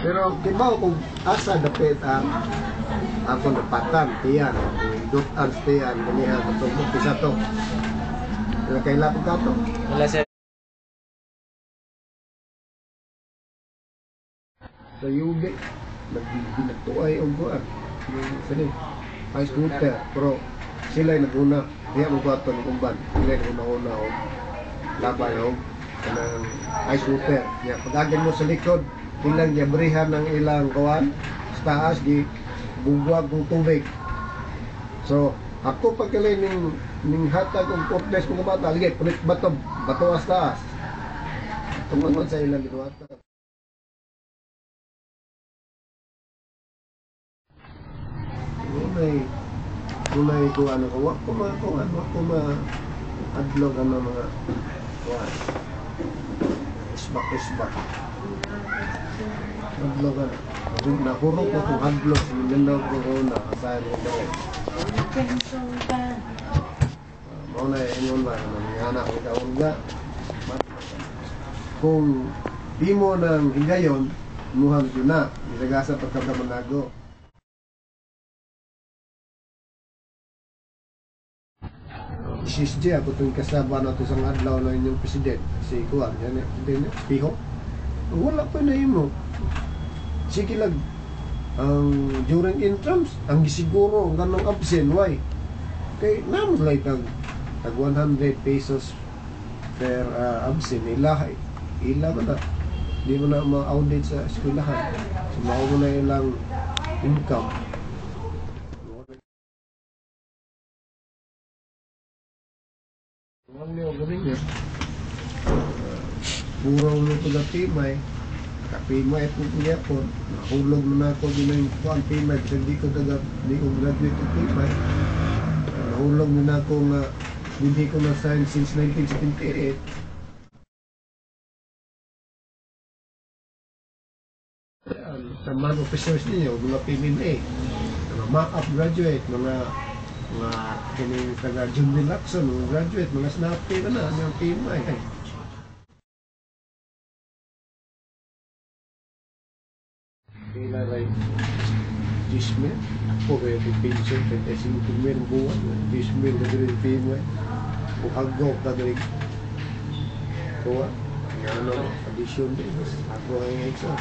Pero tibaw kung asa dapit ang ako napatan, tiyan, dutan tiyan, ganihan, katubok, isa to. Pero kailan ka to? Wala sir. Sa UB, nagtuay ang buwan. Sini, high scooter, pero sila'y naguna. Diya mo ba ito ng kumban? Sila'y naguna-una o labay o kanang high scooter. Diya, pag-agin mo sa likod, ilang jabrihan ng ilang kawan, sa taas, di bugwag ng tubig. So, ako pagkalay ning hatag ng portles mga bata, ligay, punit bato as taas. Tungkol sa ilang ginuwata. Unay ko ano ko, wak ko adlog ang mga kuwan. Isbak. Adlog ano. Nahurog ko itong adlog, sinundaw ko una, kasayan ko daw. Mauna ingon ba, anak ko kaon nga. Kung di mo ng higayon, muhang yun na, isagasa pagkakamanago. SSG ako itong kasaba na ito sa adlaw na inyong president, si Kuwan, yan eh, Piho. Wala pa na mo. Sige lang, during intrams, ang gisiguro, ang ganong absent, why? Kaya naman like tag 100 pesos per absent, ila man na. Di mo na ma-audit sa eskwelahan. So, mao mo na ilang income. Ang liyo gabi niya, buraw mo ito na timay, kapimay po niya po, nahulog na ako din yung kuhan timay, kasi di ko graduate ng timay, nahulog na ako nga, hindi ko na-sign since 1978. Sa mga officers ninyo, mga PMA, mga mock-up graduate, mga kining taga John Lacson, mga graduate, mga snappy ka na, mga PMI. Kaya rin, 10 mil, ako kaya yung pension, 35 mil buwan, 10 mil na rin PMI, uhagaw ka rin. Kuha, ano, addition din, ako ang exam.